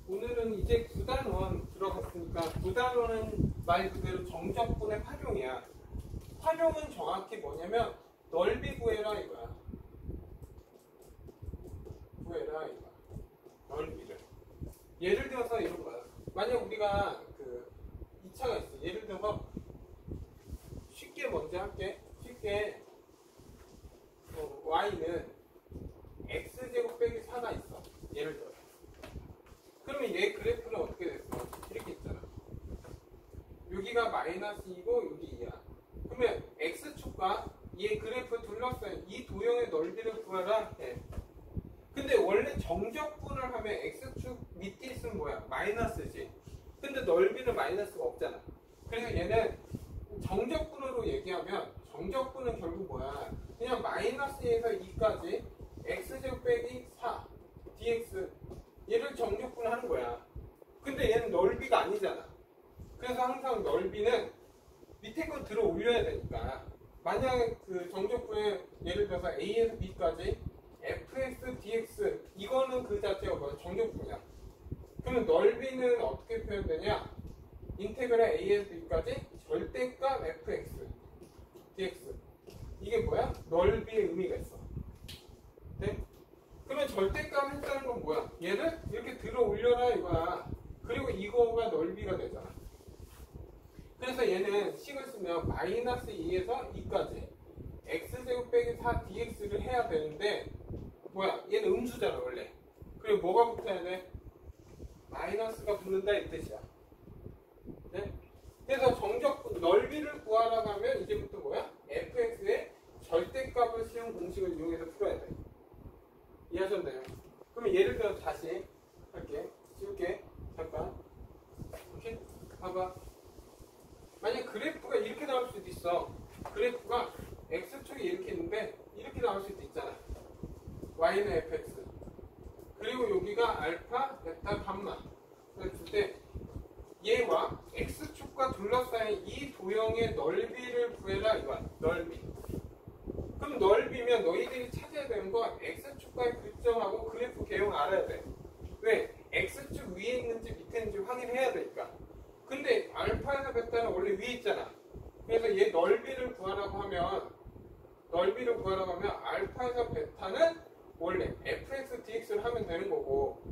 오늘은 이제 9단원 들어갔으니까 9단원은 말 그대로 정적분의 활용이야. 활용은 정확히 뭐냐면 넓이 구해라 이거야. 구해라 이거야. 넓이를. 예를 들어서 이런 거야. 만약 우리가 그 2차가 있어. 예를 들어서 쉽게 먼저 할게. 쉽게 y는 x제곱 빼기 4가 있어. 예를 들어. 그러면 얘 그래프는 어떻게 됐어? 이렇게 있잖아. 여기가 마이너스 2고 여기 2야. 그러면 x축과 얘 그래프 둘러싸인 이 도형의 넓이를 구하라 해. 근데 원래 정적분을 하면 x축 밑에 있으면 뭐야? 마이너스지. 근데 넓이는 마이너스가 없잖아. 그래서 얘는 정적분으로 얘기하면 정적분은 결국 뭐야? 그냥 마이너스 2에서 2까지 x제곱 빼기 4 dx 얘를 정적분 하는 거야. 근데 얘는 넓이가 아니잖아. 그래서 항상 넓이는 밑에 거 들어 올려야 되니까 만약에 그 정적분에 예를 들어서 a에서 b까지 fx dx 이거는 그 자체가 뭐야? 정적분이야. 그러면 넓이는 어떻게 표현되냐? 인테그랄 a에서 b까지 절대값 fx dx 이게 뭐야? 넓이의 의미가 있어. 네? 그러면 절대값 했다는 건 뭐야? 얘를 이렇게 들어 올려라 이거야. 그리고 이거가 넓이가 되잖아. 그래서 얘는 식을 쓰면 마이너스 2에서 2까지 x제곱 빼기 4 dx를 해야 되는데 뭐야? 얘는 음수잖아 원래. 그리고 뭐가 붙어야 돼? 마이너스가 붙는다 이 뜻이야. 네? 그래서 정적 넓이를 구하라고 하면 이제부터 뭐야? fx의 절대값을 시험 공식을 이용해서 풀어야 돼. 이해하셨나요? 그러면 예를 들어서 다시 할게. 씌울게. 잠깐. 이렇게 봐봐. 만약 그래프가 이렇게 나올 수도 있어. 그래프가 x축이 이렇게 있는데 이렇게 나올 수도 있잖아. y는 fx. 그리고 여기가 알파, 베타, 감마. 그랬을 때 얘와 x축과 둘러싸인 이 도형의 넓이를 구해라 이거야. 넓이. 그럼 넓이면 너희들이 찾아야 되는 건 x축과의 교점하고 그래프 개형 알아야 돼. 왜? x축 위에 있는지 밑에 있는지 확인해야 되니까. 근데 알파에서 베타는 원래 위에 있잖아. 그래서 얘 넓이를 구하라고 하면 알파에서 베타는 원래 fx dx를 하면 되는 거고,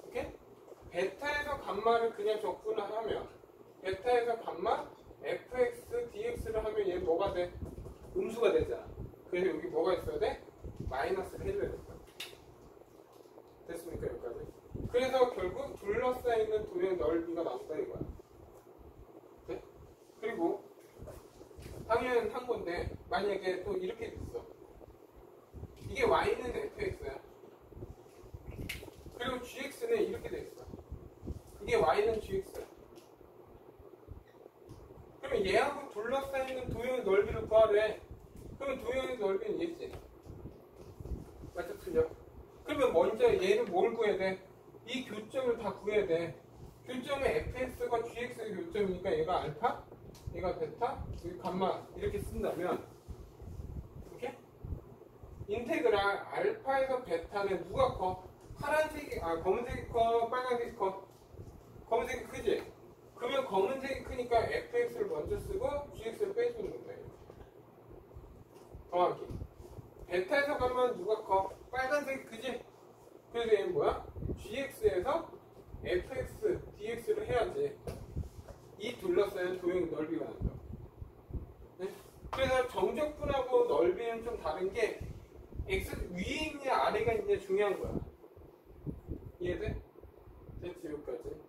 오케이? 베타에서 감마를 그냥 적분을 하면 베타에서 감마 fx dx를 하면 얘 뭐가 돼? 음수가 되잖아. 그래서 여기 뭐가 있어야 돼? 마이너스를 해줘야 될 거야. 됐습니까? 여기까지? 그래서 결국 둘러싸이는 도형 넓이가 나온다 이거야. 네? 그리고 당연한 건데 만약에 또 이렇게 됐어. 이게 y는 fx야. 그리고 gx는 이렇게 돼 있어. 이게 y는 gx야. 그러면 얘하고 둘러싸이는 도형의 넓이를 구하래. 그러면 도형의 넓이는 얘지. 맞죠? 틀려? 그러면 먼저 얘는 뭘 구해야 돼? 이 교점을 다 구해야 돼. 교점은 fx과 gx의 교점이니까 얘가 알파, 얘가 베타, 여기 감마 이렇게 쓴다면 이렇게? 인테그랄 알파에서 베타는 누가 커? 파란색이, 검은색이 커? 빨간색이 커? 검은색이 크지? 그러면 검은색이 크니까 fx를 먼저 쓰고 gx를 빼주는 건데. 정확히. 베타에서 가면 누가 커? 빨간색이 크지? 그래서 얘는 뭐야? gx에서 fx dx를 해야지. 이 둘러싸인 도형 넓이가 난다. 네? 그래서 정적분하고 넓이는 좀 다른 게 x 위에 있냐 아래가 있냐 중요한 거야. 이해돼? 됐지? 여기까지.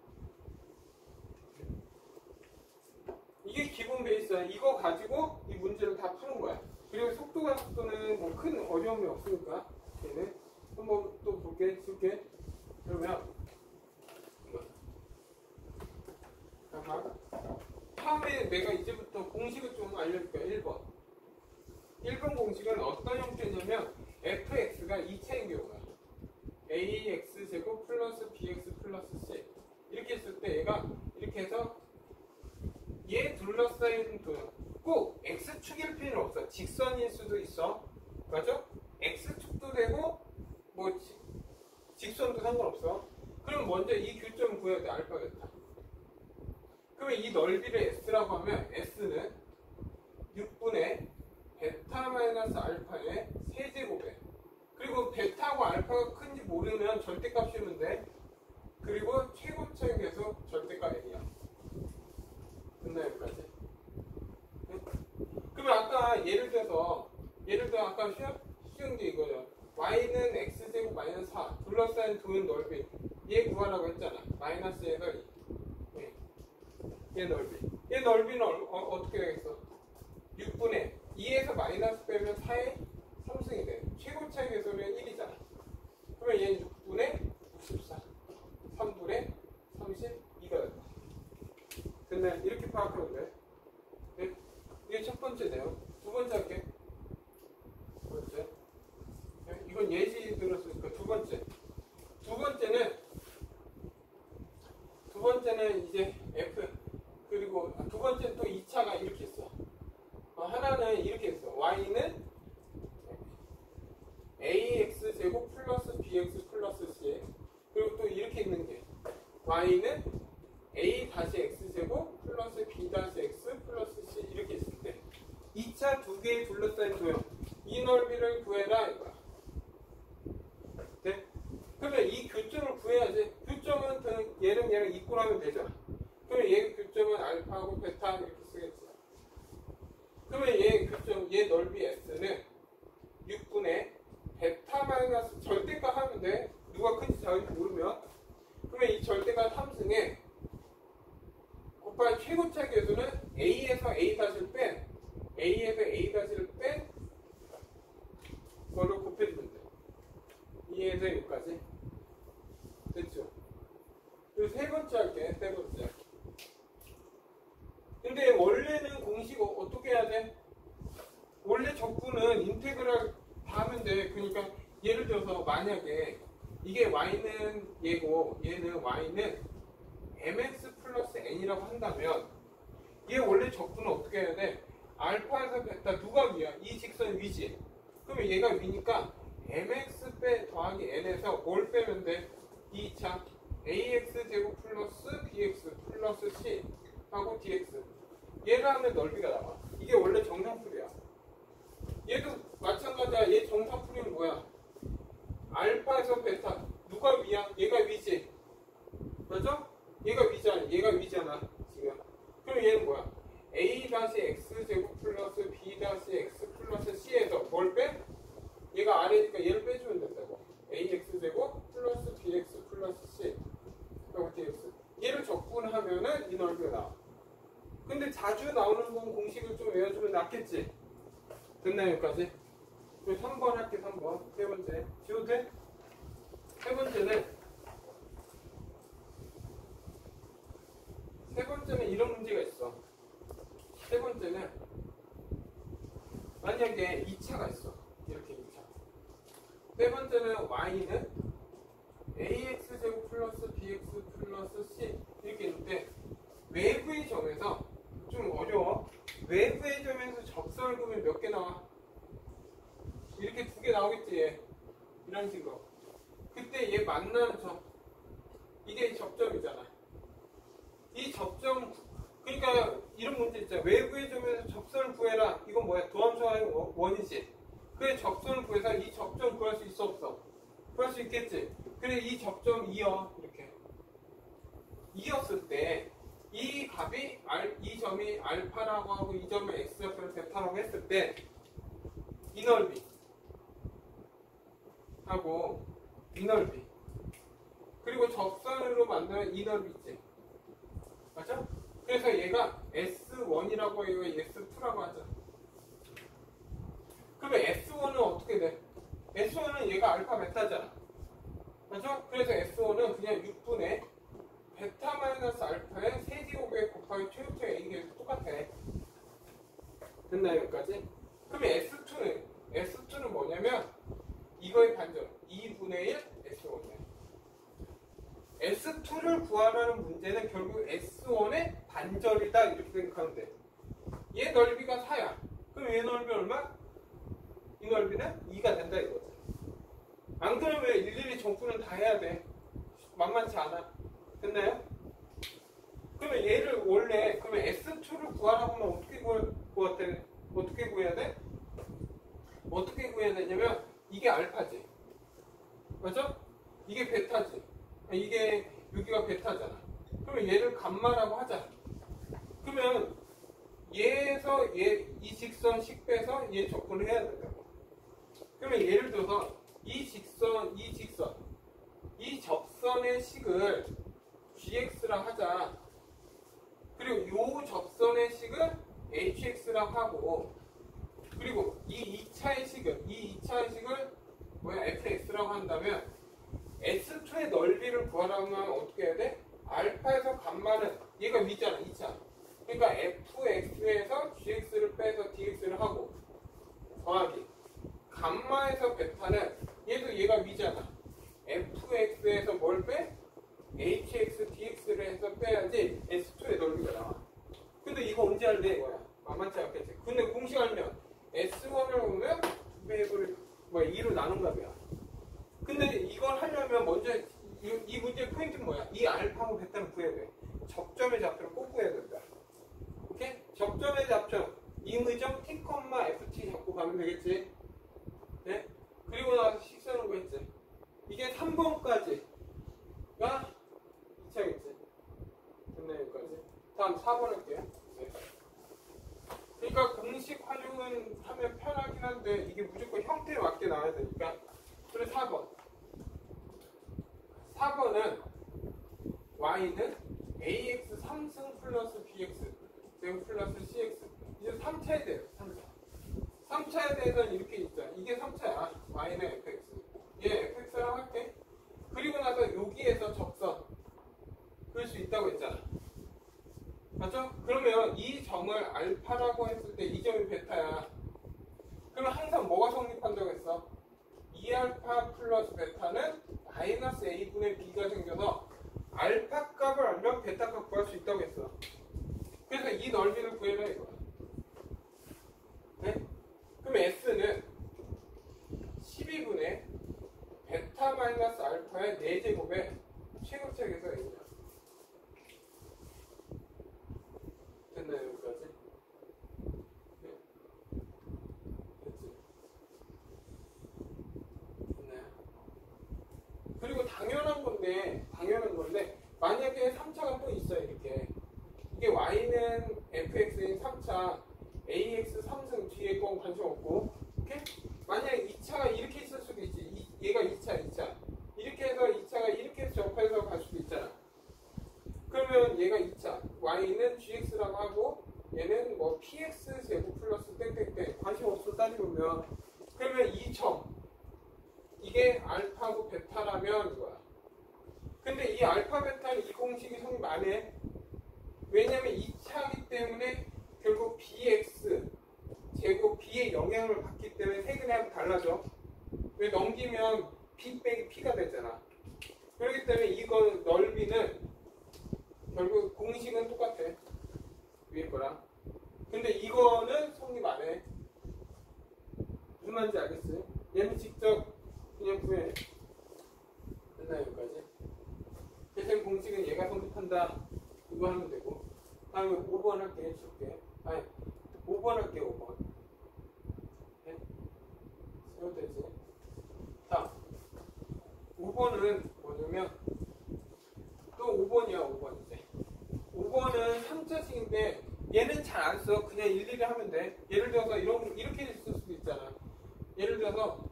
이게 기본 베이스야. 이거 가지고 이 문제를 다 푸는 거야. 그리고 속도는 뭐 큰 어려움이 없으니까 얘는 한번 또 볼게. 쓸게. 그러면 이거 잠깐 처음에 내가 이제부터 공식을 좀 알려줄게. 1번 공식은 어떤 형태냐면 fx가 2차인 경우야. ax제곱 플러스 bx 플러스 c 이렇게 했을 때 얘가 이렇게 해서 얘 둘러싸인 도형 꼭 x축일 필요는 없어. 직선일 수도 있어. 맞죠? x축도 되고 뭐 직선도 상관없어. 그럼 먼저 이 교점을 구해야 돼. 알파 베타. 그러면 이 넓이를 S라고 하면 S는 6분의 베타 마이너스 알파의 세제곱에, 그리고 베타하고 알파가 큰지 모르면 절대값 씌우면 돼. 그리고 최고차의 계속 절대값 n이야. 됐나 여기까지? 네? 그러면 아까 예를 들어 아까 쉬운 게 이거죠. y는 x제곱 마이너스 4 둘러싸인 도형 넓이 얘 구하라고 했잖아. 마이너스에서 2. 네. 얘 넓이는 어떻게 되겠어? 6분의 2에서 마이너스 빼면 4의 3승이 돼. 최고차의 계수는 1이잖아. 그러면 얘는 6분의 64 3분의 32가 된다. 됐나요? 이렇게 파악하면 돼. 네? 이게 첫 번째 내용. 두 번째 할게. 두 번째. 네? 이건 예시 들었으니까 두 번째. 두 번째는 이제 F. 그리고 두 번째는 또 2차가 이렇게 있어. 하나는 이렇게 있어. Y는 AX제곱 플러스 BX 플러스 C. 그리고 또 이렇게 있는 게 Y는 A 다시 X제곱 플러스 B 다시 X 플러스 C 이렇게 있을 때 2차 두 개의 둘러싸인 도형 이 넓이를 구해라 이거야. 네? 그러면 이 교점을 구해야지. 교점은 얘랑 이꼴하면 되잖아. 그러면 얘 교점은 알파하고 베타 이렇게 쓰겠지. 그러면 얘 넓이 S는 6분의 베타 마이너스 절대값 하면 돼. 누가 큰지 잘 모르면. 그러면 이 절대값 3승에 곱하기 최고차 계수는 A에서 A-를 뺀 걸로 곱해주면 돼. 2에서 6까지. 됐죠? 그리고 세 번째 할게. 세 번째. 근데 원래는 공식 어떻게 해야 돼? 원래 적분은 인테그랄 다 하면 돼. 그러니까 예를 들어서 만약에 이게 y는 얘고 얘는 y는 mx 플러스 n이라고 한다면 얘 원래 적분은 어떻게 해야 돼? 알파에서 베타 누가 위야? 이 직선 위지. 그러면 얘가 위니까 mx 더하기 n에서 뭘 빼면 돼? 2차 ax 제곱 플러스 bx 플러스 c 하고 dx. 얘가 하면 넓이가 나와. 이게 원래 정상풀이야. 얘도 마찬가지야. 얘 정상풀이는 뭐야? 알파에서 베타 누가 위야? 얘가 위지. 맞죠? 얘가 위잖아 지금. 그럼 얘는 뭐야? a 다시 x 제곱 플러스 b 다시 x 플러스 c에서 뭘 빼? 얘가 아래니까 얘를 빼주면 된다고. ax 제곱 플러스 bx 플러스 c 하고 dx. 얘를 적분하면은 이 넓이가 나와. 근데 자주 나오는 건 공식을 좀 외워주면 낫겠지. 됐나요 여기까지? 3번 할게. 3번 세 번째 지워도 돼? 세 번째는 이런 문제가 있어. 세 번째는 만약에 2차가 있어. 이렇게 2차. 세 번째는 y는 ax제곱 플러스 bx 플러스 c 이렇게 있는데 외부의 점에서 좀 어려워. 외부의 점에서 접선을 보면 몇 개 나와? 이렇게 두 개 나오겠지 얘. 이런 식으로. 그때 얘 만나는 점 이게 접점이잖아. 이 접점 그러니까 이런 문제 있잖아. 외부의 점에서 접선을 구해라. 이건 뭐야? 도함수의 원이지. 그래 접선을 구해서 이 접점 구할 수 있어 없어? 구할 수 있겠지. 그래 이 접점 이어 이렇게 이었을 때 이 값이 이 점이 알파라고 하고 이 점이 x좌표를 베타라고 했을 때 이 넓이 하고 이 넓이 그리고 접선으로 만드는 이 넓이 있지. 맞죠? 그래서 얘가 S1이라고 해요, S2라고 하죠. 그러면 S1은 어떻게 돼? S1은 얘가 알파 베타잖아. 맞죠? 그래서 S1은 그냥 6분의 베타 마이너스 알파의 세제곱에 곱하기 최고차의 A계에서 똑같아. 됐나요 여기까지? 그러면 S2는 뭐냐면 이거의 반전 2분의 1 S1이야. S2를 구하라는 문제는 결국 S1의 반절이다 이렇게 생각하면 돼. 얘 넓이가 4야. 그럼 얘 넓이 얼마? 이 넓이는 2가 된다 이거지. 안 그러면 일일이 정수는 다 해야 돼. 만만치 않아. 됐나요? 그러면 얘를 원래 그러면 S2를 구하라고 하면 어떻게 구해야 돼? 어떻게 구해야 되냐면 이게 알파지. 맞죠? 이게 베타지. 이게 여기가 베타잖아. 그러면 얘를 감마라고 하자. 그러면 얘에서 이 직선씩 빼서 얘 접근을 해야 된다고. 그러면 예를 들어서 이 접선의 식을 gx라 하자. 그리고 요 접선의 식을 hx라 하고, 그리고 이 2차의 식을 뭐야 fx라고 한다면 S2의 넓이를 구하려면 어떻게 해야 돼? 알파에서 감마는 얘가 위잖아, 2차. 그러니까 fx에서 gx를 빼서 dx를 하고 더하기 감마에서 베타는 얘가 위잖아. fx에서 뭘 빼? hx dx를 해서 빼야지 S2의 넓이가 나와. 근데 이거 언제 할래 이거야? 만만치 않겠지. 근데 공식 알면 S1을 보면 2로 나눈 값이야. 근데 이걸 하려면 먼저 이 문제의 포인트는 뭐야? 이 알파하고 베타를 구해야 돼. 접점의 좌표를 꼭 구해야 된다. 오케이? 접점의 좌표 임의점 t, ft 잡고 가면 되겠지. 네? 그리고 나서 식 쓰는 거 있지. 이게 3번까지가 2차겠지. 됐나요? 여기까지. 다음 4번 할게요. 네. 그러니까 공식 활용은 하면 편하긴 한데 이게 무조건 형태에 맞게 나와야 되니까. 그래서 4번은 y는 ax 3승 플러스 bx 제곱 플러스 cx. 이제 3차에 대해서 3차에 대해서는 이렇게 있자. 이게 3차야. y는 fx. 얘 fx라고 할게. 그리고 나서 여기에서 접선 그럴 수 있다고 했잖아. 맞죠? 그러면 이 점을 알파라고 했을 때 이 점이 베타야. 그러면 항상 뭐가 성립한다고 했어? 2알파 플러스 베타는 마이너스 a분의 b가 생겨서 알파 값을 알면 베타 값 구할 수 있다고 했어. 그래서 이 넓이를 구해라 이거야. 네? 그럼 s는 12분의 베타 마이너스 알파의 4제곱의 최고책에서 a냐. 됐나요 여기까지? 네? 됐지? 됐나요? 그리고 당연한 건데 만약에 3차가 또 있어요. 이렇게 이게 y는 fx인 3차 ax 3승 뒤에 건 관심 없고, 오케이? 만약에 2차가 이렇게 있을 수도 있지. 얘가 2차 이렇게 해서 2차가 이렇게 해서 접해서 갈 수도 있잖아. 그러면 얘가 2차 y는 gx라고 하고 얘는 뭐 px 제곱 플러스 땡땡땡 관심 없어 따지면, 그러면 이 점 이게 알파고 베타라면 이거야. 근데 이 알파 베타는 이 공식이 성립 안 해. 왜냐면 2차이기 때문에 결국 bx 제곱 b의 영향을 받기 때문에 세근하고 달라져. 왜 넘기면 b 빼기 p가 되잖아. 그렇기 때문에 이거 넓이는 결국 공식은 똑같아. 위에 거랑. 근데 이거는 성립 안 해. 무슨 말인지 알겠어요? 얘는 직접 그냥 구해. 됐나요 여기까지? 대신 공식은 얘가 성립한다. 이거 하면 되고. 다음에 5번 할게. 쉽게. 아니 5번 할게. 5번. 네? 세워도 되지? 자 5번은 뭐냐면 또 5번이야. 5번 이제 5번은 3차식인데 얘는 잘 안 써. 그냥 일일이 하면 돼. 예를 들어서 이렇게 있을 수도 있잖아. 예를 들어서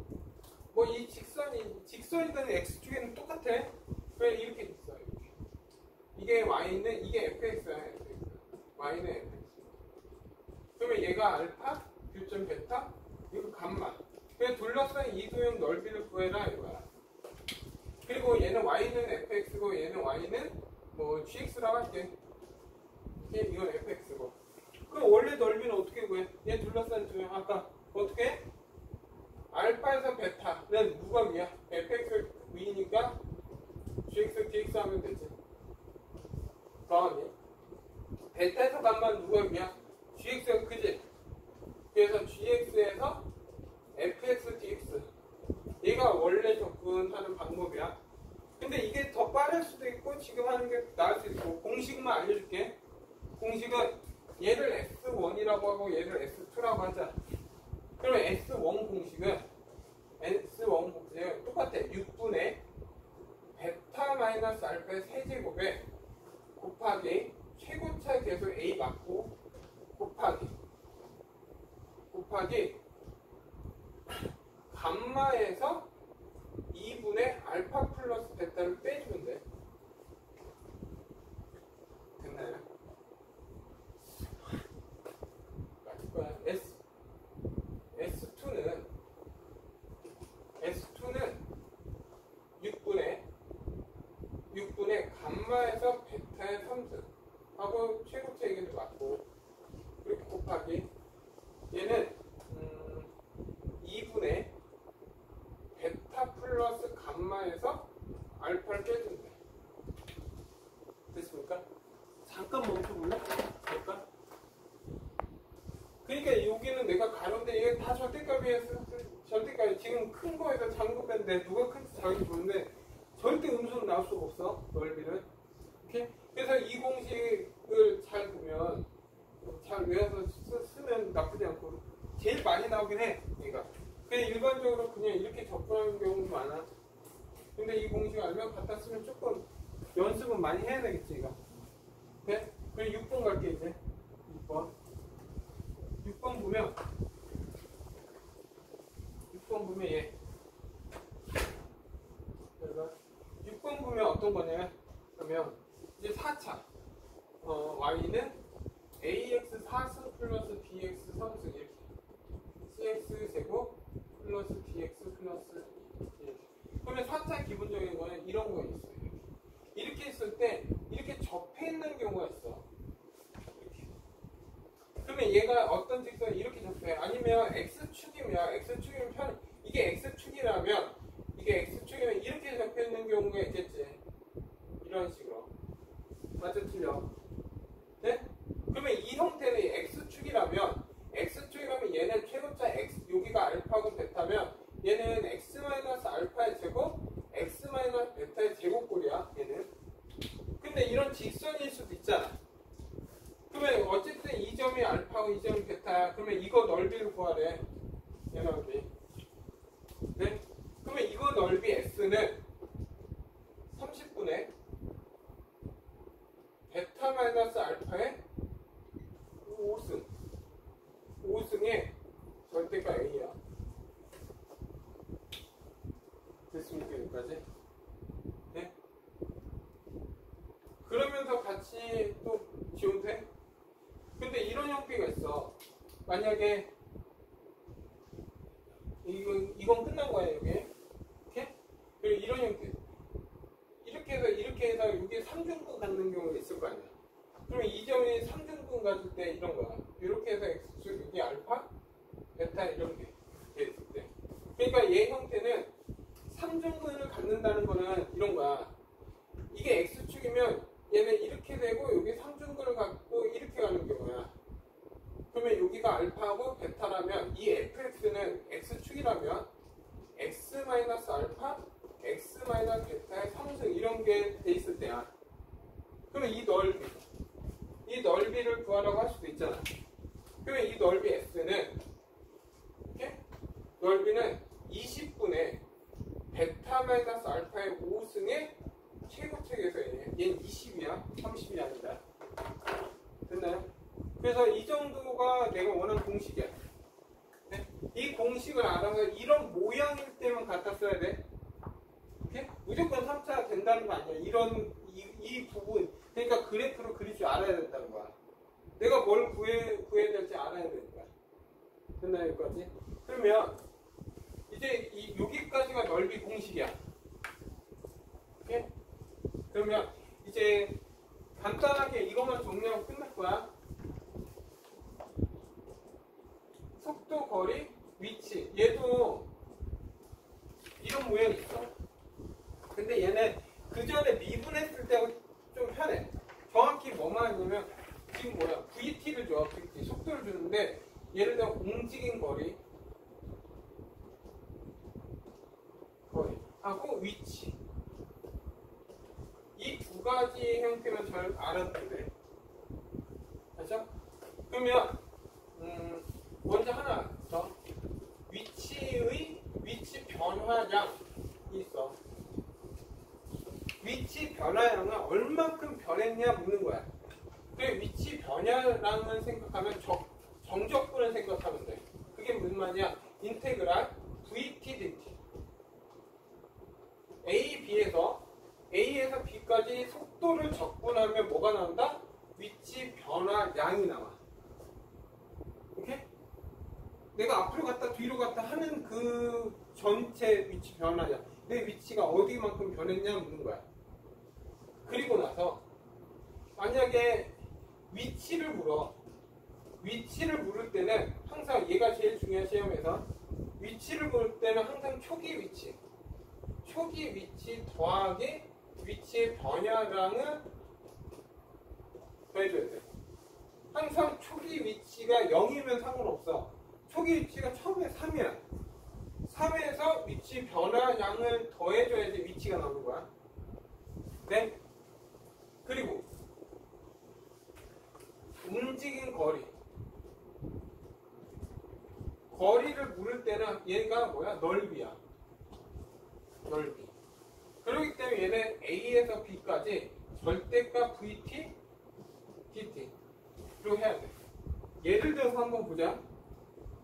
뭐 이 직선이든 x축에는 똑같아. 왜 이렇게 있어? 이렇게. 이게 y는 이게 fx야. y는 fx. 그러면 얘가 알파, 교점 베타, 이거 감마. 그래서 둘러싼 이도형 넓이를 구해라 이거야. 그리고 얘는 y는 fx고 얘는 y는 뭐 gx라고 할게. 이건 fx고. 그럼 원래 넓이는 어떻게 구해? 얘 둘러싼 두형 아까 어떻게? 알파에서 베타는 누가 위야? fx 위니까 gx dx 하면 되지. 더하기 베타에서 감만 누가 위야? gx가 크지? 그래서 gx에서 fx dx 얘가 얘가 원래 접근하는 방법이야. 근데 이게 더 빠를 수도 있고 지금 하는 게 나을 수도 있고 공식만 알려줄게. 공식은 얘를 S1이라고 하고 얘를 S2라고 하자. 그러면 S1 공식은 똑같아. 6분의 베타 마이너스 알파의 세제곱에 곱하기 최고차 계수 A 맞고 곱하기 감마에서 2분의 알파 플러스 베타를 빼주면 돼. 됐나요? 맞을 거야. S2는 6분의 감마에서 베타의 3승 하고 최고차 얘기를 맞고 그리고 곱하기 얘는 2분의 베타 플러스 감마에서 알파를 빼주면 돼. 됐습니까? 잠깐 멈춰볼래? 잠깐. 그러니까 여기는 내가 가는데 이게 다 절대값이에요. 절대값이 지금 큰 거에서 작은 거 뺐는데 누가 큰지 작은지 모르는데 절대 음수는 나올 수가 없어. 넓이는. 오케이? 그래서 이 공식을 잘 보면 잘 외워서 쓰면 나쁘지 않고 제일 많이 나오긴 해. 얘가. 그냥 일반적으로 그냥 이렇게 접근하는 경우도 많아. 근데 이 공식 알면 갖다 쓰면 조금 연습은 많이 해야 되겠지, 이거. 네? 그럼 6번 갈게, 이제. 6번. 6번 보면 얘. 6번 보면 어떤 거냐? 그러면 이제 4차. y는 ax 4승 플러스 bx 3승 이렇게. cx 제곱 플러스 dx 플러스 이렇게. 그러면 4차 기본적인 거는 이런 거 있어요. 이렇게 있을 때 이렇게 접해 있는 경우가 있어. 이렇게. 그러면 얘가 어떤 직선이 이렇게 접해? 아니면 x축이면 이게 x축이라면 이렇게 접해 있는 경우가 있겠지. 이런 식으로. 맞죠? 틀려. 네? 그러면 이 형태는 x축이라면 얘는 최고차 x 여기가 알파고 베타면 얘는 x 마이너스 알파의 제곱 x 마이너스 베타의 제곱꼴이야. 얘는. 근데 이런 직선일 수도 있잖아. 그러면 어쨌든 이 점이 알파고 이 점이 베타야. 그러면 이거 넓이를 구하래. 얘 넓이. 네? 그러면 이거 넓이 s는 30분의 베타 마이너스 알파의 5승의 절대가 a야. 됐습니까? 여기까지? 네? 그러면서 같이 또 지워도 돼? 근데 이런 형태가 있어. 만약에 이건 끝난 거야, 여기. 오케이? 그리고 이런 형태. 이렇게 해서 여기 3중분 갖는 경우가 있을 거 아니야. 그러면 이 점이 3중분 가질 때 이런 거야. 이렇게 해서 x축, 여기 알파, 베타 이렇게 돼 있을 때. 그러니까 얘 형태는 3중분을 갖는다는 거는 이런 거야. 이게 x축이면 얘는 이렇게 되고 여기 3중분을 갖고 이렇게 가는 경우야. 그러면 여기가 알파하고 베타라면 이 fx는 x축이라면 x 마이너스 알파, x 마이너스 베타의 3승 이런 게 돼 있을 때야. 그러면 이 넓이를 구하라고 할 수도 있잖아. 그러면 이 넓이 s는 이렇게? 넓이는 20분의 베타 마이너스 알파의 5승의 최고책에서 얘는 20이야. 30이 아니다. 됐나요? 그래서 이 정도가 내가 원하는 공식이야. 네? 이 공식을 알아서 이런 모양일 때만 갖다 써야 돼. 오케이? 무조건 3차가 된다는 거 아니야. 이 부분. 그러니까 그래프로 그릴 줄 알아야 된다는 거야. 내가 뭘 구해야 될지 알아야 되니까. 됐나요? 여기까지? 그러면 이제 여기까지가 넓이 공식이야. 오케이? 그러면 이제 간단하게 이것만 정리하고 끝날 거야. 속도, 거리, 위치. 얘도 이런 모양이 있어. 근데 얘는 그 전에 미분했을 때하고 좀 편해. 정확히 뭐만 하냐면 지금 뭐야? VT를 줘. VT. 속도를 주는데 예를 들어 움직인 거리 가지 형태만 잘 알아두면 돼. 알죠? 그러면 먼저 하나 더 위치 변화량이 있어. 위치 변화량은 얼만큼 변했냐 묻는 거야. 그 위치 변화량을 생각하면 정적분을 생각하면 돼. 그게 무슨 말이야? 인테그랄 VT dt. A에서 B까지 속도를 적분하면 뭐가 나온다? 위치 변화량이 나와. 오케이? 내가 앞으로 갔다 뒤로 갔다 하는 그 전체 위치 변화량, 내 위치가 어디만큼 변했냐 묻는 거야. 그리고 나서 만약에 위치를 물을 때는 항상 얘가 제일 중요한 시험에서 위치를 물을 때는 항상 초기 위치 더하기 위치의 변화량을 더해줘야 돼. 항상 초기 위치가 0이면 상관없어. 초기 위치가 처음에 3이야. 3에서 위치 변화량을 더해줘야지 위치가 나오는 거야. 네? 그리고 움직인 거리를 물을 때는 얘가 뭐야? 넓이야. 넓이. 그렇기 때문에 얘는 A에서 B까지 절대값 VT, DT로 해야 돼. 예를 들어서 한번 보자.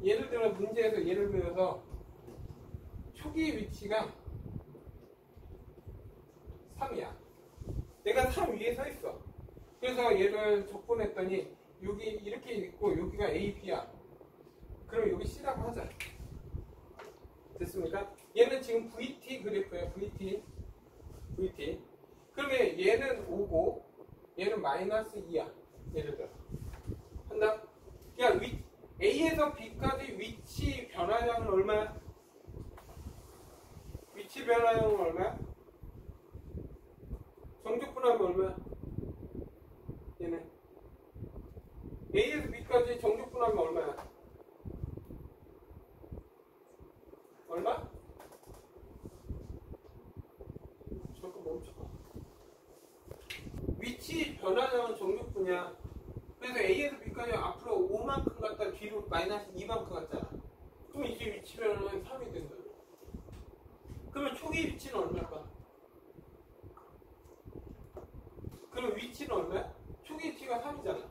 예를 들어 문제에서 예를 들어서 초기 위치가 3이야. 내가 3 위에 서 있어. 그래서 얘를 적분했더니 여기 이렇게 있고 여기가 A, B야. 그럼 여기 C라고 하자. 됐습니까? 얘는 지금 VT 그래프야. VT. 그러면 얘는 5고 얘는 마이너스 2야. 예를 들어. 한다? 야, A에서 B까지 위치 변화량은 얼마야? 위치 변화량은 얼마야? 정적분하면 얼마야? 얘는 A에서 B까지 정적분하면 얼마야? 얼마? 잠깐 멈춰봐. 위치 변화량은 정적분이야. 그래서 A에서 B까지 앞으로 5만큼 갔다 뒤로 마이너스 2만큼 갔잖아. 그럼 이제 위치 변화량은 3이 된다. 그러면 초기 위치는 얼마일까? 그럼 위치는 얼마야? 초기 위치가 3이잖아.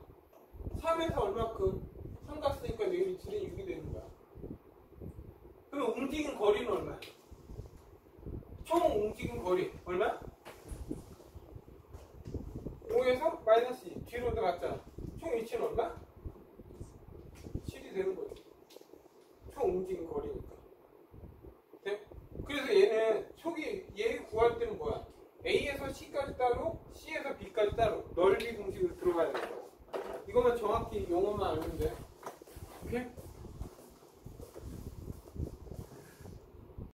3에서 얼마큼? 3 갔으니까 내 위치는 6이 되는 거야. 그럼 움직인 거리는 얼마야? 총 움직인 거리 얼마야? 5에서 마이너스 2 뒤로 들어갔잖아. 총 위치는 얼마? 7이 되는 거지. 총 움직인 거리니까. 네? 그래서 얘는 얘 구할 때는 뭐야? A에서 C까지 따로, C에서 B까지 따로 넓이 공식으로 들어가야 된다고. 이것만 정확히 용어만 알면 돼. 오케이?